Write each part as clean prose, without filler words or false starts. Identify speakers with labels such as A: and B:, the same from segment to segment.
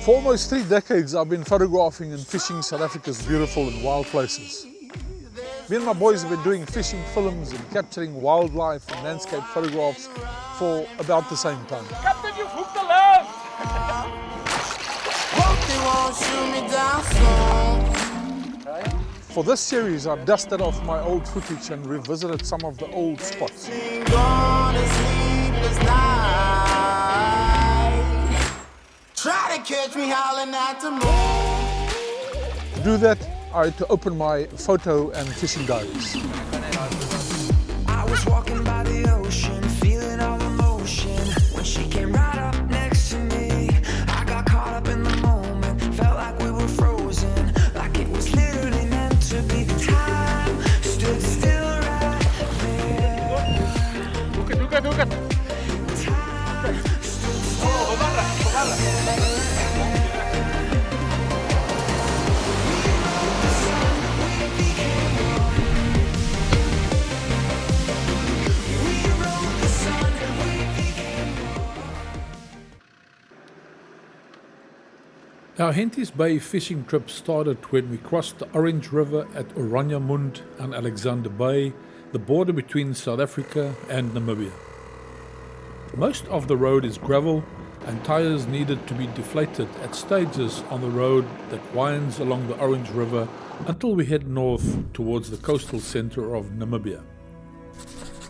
A: For almost 3 decades, I've been photographing and fishing South Africa's beautiful and wild places. Me and my boys have been doing fishing films and capturing wildlife and landscape photographs for about the same time.
B: Captain, you've hooked the left!
A: For this series, I've dusted off my old footage and revisited some of the old spots.
C: Try to catch me howling at the moon.
A: To do that, I had to open my photo and fishing diaries.
C: I was walking by the ocean, feeling all emotion. When she came right up next to me, I got caught up in the moment. Felt like we were frozen, like it was literally meant to be. Time stood still right there.
B: Look it.
C: Time stood still right there.
A: Our Henties Bay fishing trip started when we crossed the Orange River at Oraniamund and Alexander Bay, the border between South Africa and Namibia. Most of the road is gravel and tires needed to be deflated at stages on the road that winds along the Orange River until we head north towards the coastal center of Namibia.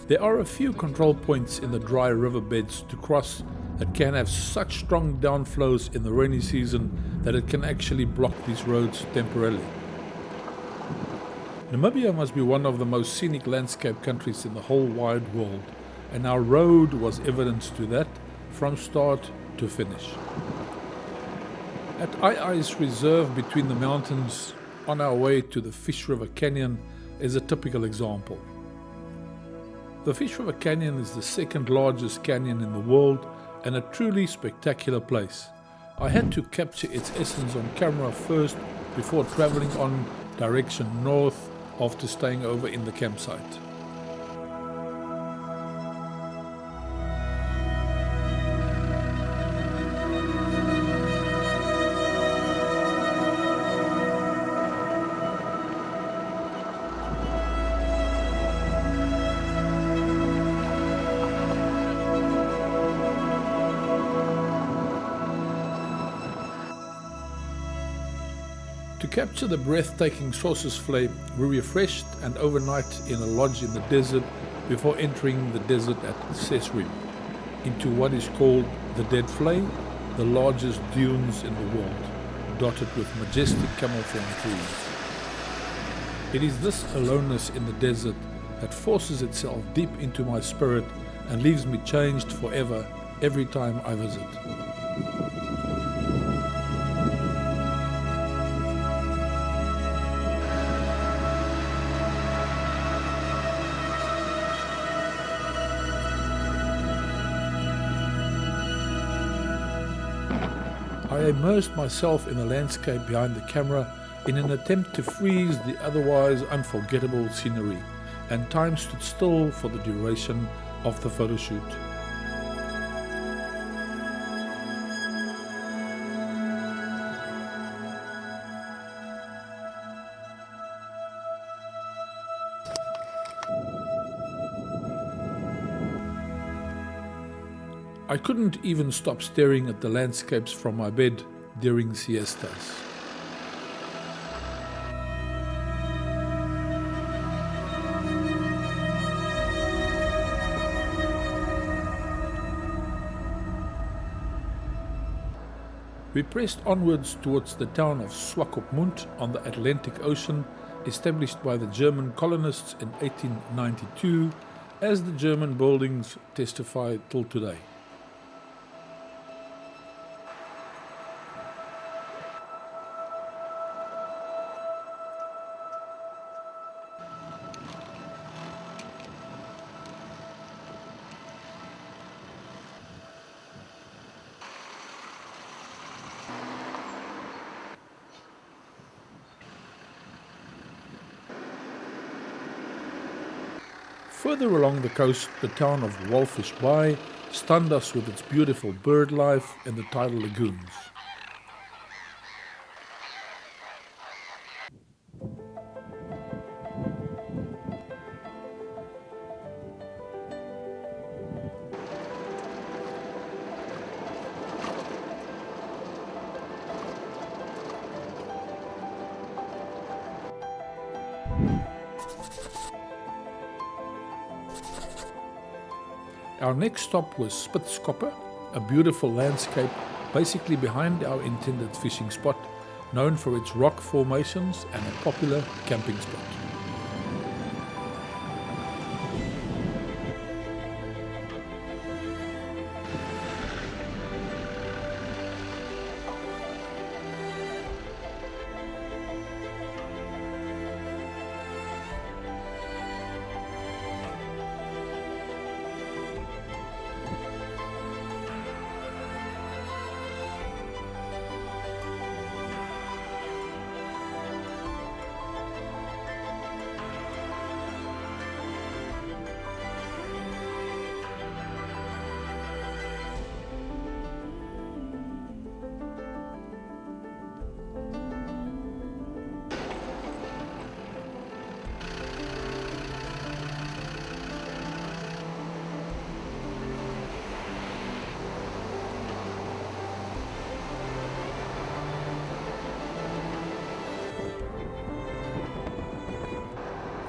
A: There are a few control points in the dry riverbeds to cross that can have such strong downflows in the rainy season that it can actually block these roads temporarily. Namibia must be one of the most scenic landscape countries in the whole wide world, and our road was evidence to that from start to finish. At I's Reserve between the mountains, on our way to the Fish River Canyon, is a typical example. The Fish River Canyon is the second largest canyon in the world and a truly spectacular place. I had to capture its essence on camera first before traveling on direction north after staying over in the campsite. To capture the breathtaking Sources flay, we refreshed and overnight in a lodge in the desert before entering the desert at Sesrim, into what is called the Dead Flay, the largest dunes in the world, dotted with majestic camelthorn trees. It is this aloneness in the desert that forces itself deep into my spirit and leaves me changed forever every time I visit. I immersed myself in the landscape behind the camera in an attempt to freeze the otherwise unforgettable scenery, and time stood still for the duration of the photo shoot. I couldn't even stop staring at the landscapes from my bed during siestas. We pressed onwards towards the town of Swakopmund on the Atlantic Ocean, established by the German colonists in 1892, as the German buildings testify till today. Further along the coast, the town of Walvis Bay stunned us with its beautiful bird life and the tidal lagoons. Our next stop was Spitskoppe, a beautiful landscape basically behind our intended fishing spot, known for its rock formations and a popular camping spot.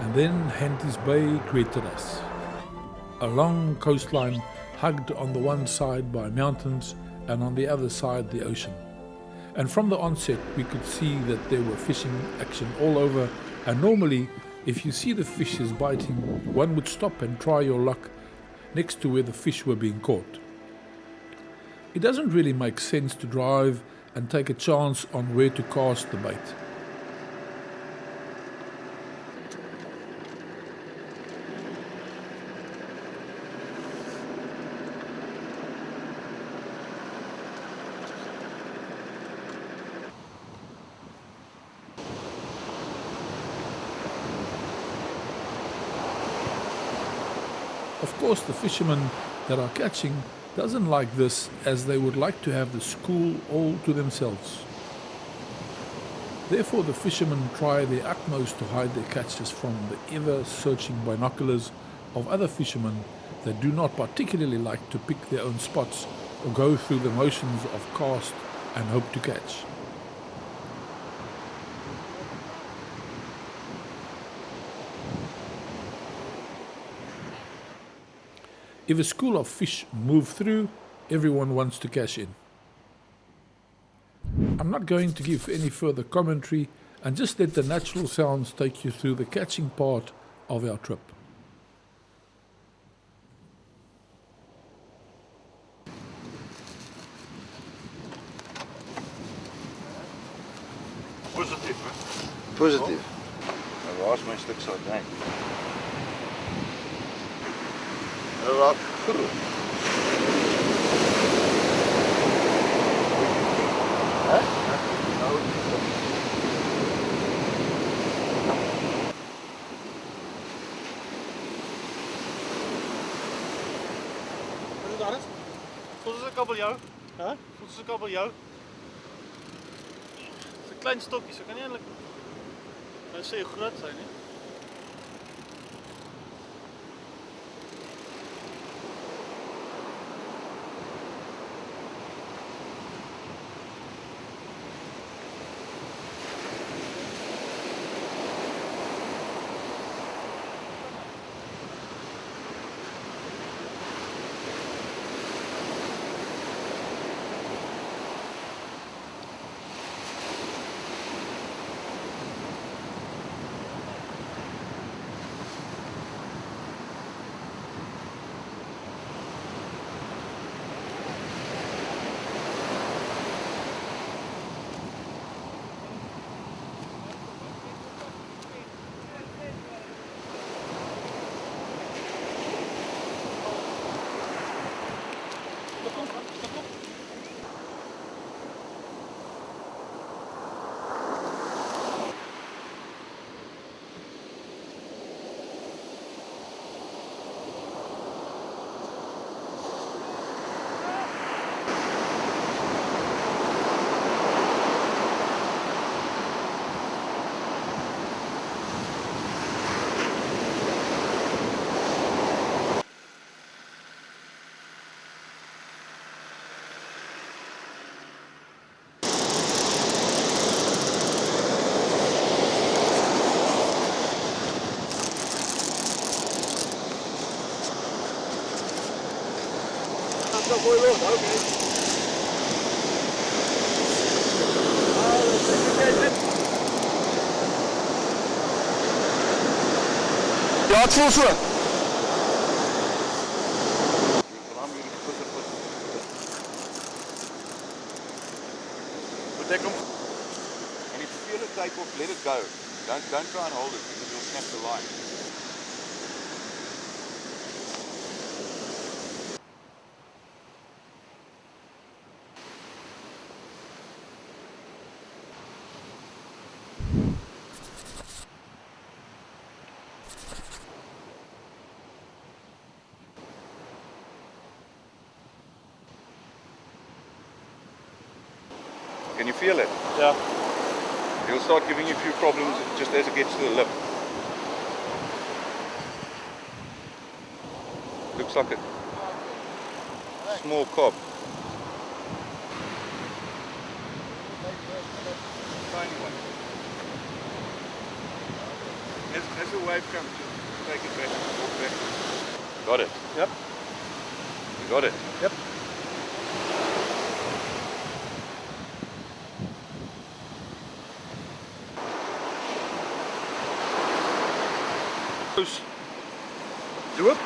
A: And then Henties Bay greeted us. A long coastline hugged on the one side by mountains and on the other side the ocean. And from the onset we could see that there were fishing action all over, and normally if you see the fishes biting, one would stop and try your luck next to where the fish were being caught. It doesn't really make sense to drive and take a chance on where to cast the bait. Of course, the fishermen that are catching doesn't like this, as they would like to have the school all to themselves. Therefore, the fishermen try their utmost to hide their catches from the ever-searching binoculars of other fishermen that do not particularly like to pick their own spots or go through the motions of cast and hope to catch. If a school of fish move through, everyone wants to cash in. I'm not going to give any further commentary and just let the natural sounds take you through the catching part of our trip.
D: Positief, hè?
E: Positief.
D: En waar is mijn stuk sardijn?
E: Hij raakt groen. Hè? Nou,
F: Wat is dat?
B: Voelt het een kabeljauw?
F: Huh?
B: Voelt het een kabeljauw? Het is een klein stokje, zo kan niet eigenlijk. Dat zou je groot zijn, hè?
E: mooi los, oké.
F: Ja, het voelt zo.
E: Protect him. And if you feel it take off, let it go. Don't try and hold it because you'll snap the line. Can you feel it?
B: Ja.
E: It'll start giving you a few problems just as it gets to the lip. Looks like a small cob. Tiny one. As the wave comes, just take it back and walk back. Got it?
B: Yep.
E: You got it?
B: Yep.
E: Do it.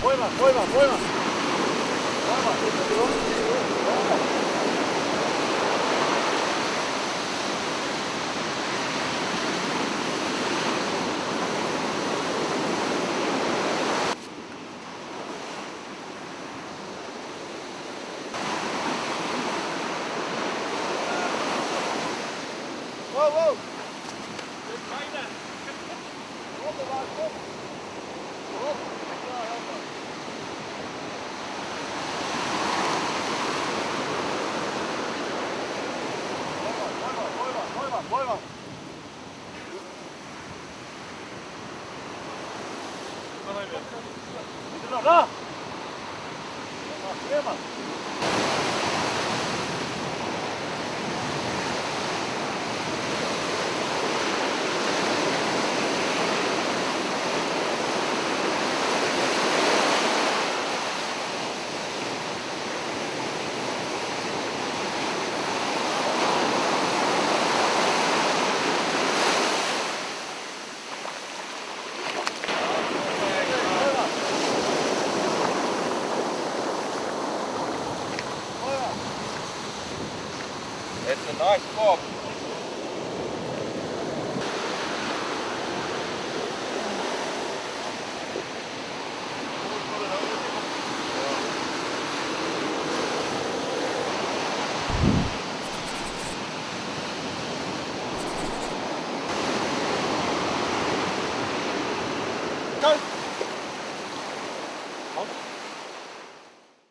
F: Mueva. Wow. Mueva.
E: It's a nice carp.